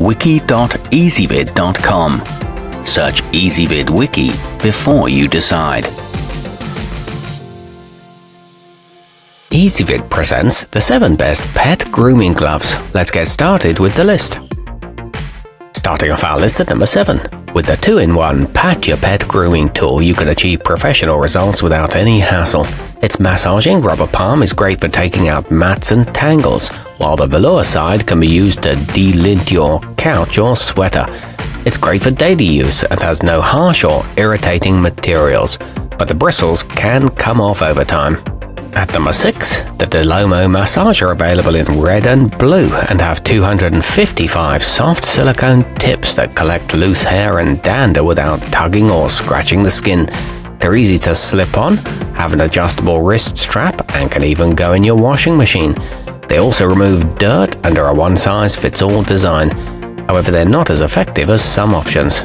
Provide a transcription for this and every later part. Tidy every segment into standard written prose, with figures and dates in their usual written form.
wiki.ezvid.com. Search Ezvid Wiki before you decide. Ezvid presents the 7 best pet grooming gloves. Let's get started with the list. Starting off our list at number 7. With the 2-in-1 Patio Pet grooming tool, you can achieve professional results without any hassle. Its massaging rubber palm is great for taking out mats and tangles, while the velour side can be used to delint your couch or sweater. It's great for daily use and has no harsh or irritating materials, but the bristles can come off over time. At number 6, the Lomo Massage are available in red and blue and have 255 soft silicone tips that collect loose hair and dander without tugging or scratching the skin. They're easy to slip on, have an adjustable wrist strap, and can even go in your washing machine. They also remove dirt and are a one-size-fits-all design. However, they're not as effective as some options.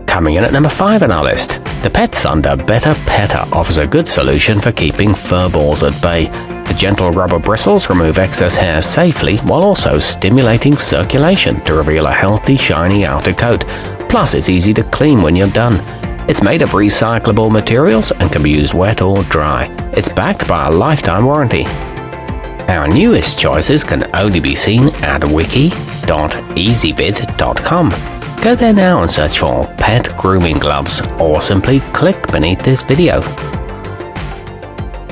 Coming in at number 5 on our list, the Pet Thunder Better Petter offers a good solution for keeping fur balls at bay. The gentle rubber bristles remove excess hair safely while also stimulating circulation to reveal a healthy, shiny outer coat. Plus, it's easy to clean when you're done. It's made of recyclable materials and can be used wet or dry. It's backed by a lifetime warranty. Our newest choices can only be seen at wiki.ezvid.com. Go there now and search for pet grooming gloves, or simply click beneath this video.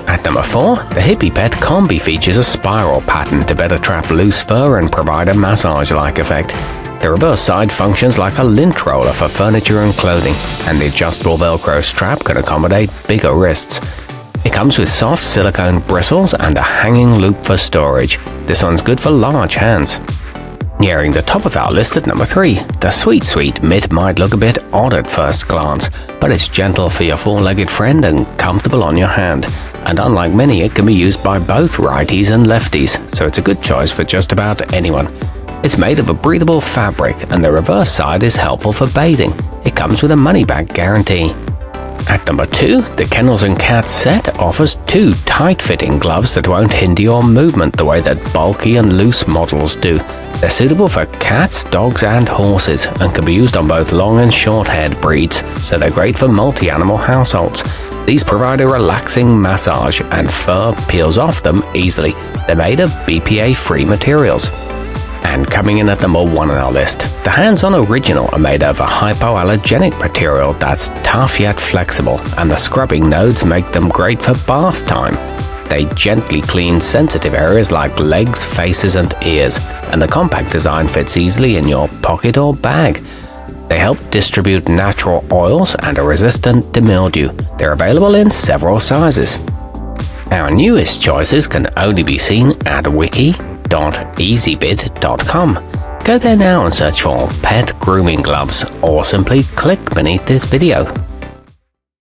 At number 4, the Hippie Pet combi features a spiral pattern to better trap loose fur and provide a massage-like effect. The reverse side functions like a lint roller for furniture and clothing, and the adjustable Velcro strap can accommodate bigger wrists. It comes with soft silicone bristles and a hanging loop for storage. This one's good for large hands. Nearing the top of our list at number 3, the sweetsweet mitt might look a bit odd at first glance, but it's gentle for your four-legged friend and comfortable on your hand. And unlike many, it can be used by both righties and lefties, so it's a good choice for just about anyone. It's made of a breathable fabric, and the reverse side is helpful for bathing. It comes with a money-back guarantee. At number 2, the Kennels Cat Set offers 2 tight-fitting gloves that won't hinder your movement the way that bulky and loose models do. They're suitable for cats, dogs, and horses, and can be used on both long and short-haired breeds, so they're great for multi-animal households. These provide a relaxing massage, and fur peels off them easily. They're made of BPA-free materials. And coming in at number 1 on our list, the Handson Original are made of a hypoallergenic material that's tough yet flexible, and the scrubbing nodes make them great for bath time. They gently clean sensitive areas like legs, faces, and ears, and the compact design fits easily in your pocket or bag. They help distribute natural oils and are resistant to mildew. They're available in several sizes. Our newest choices can only be seen at wiki.ezvid.com. Go there now and search for pet grooming gloves, or simply click beneath this video.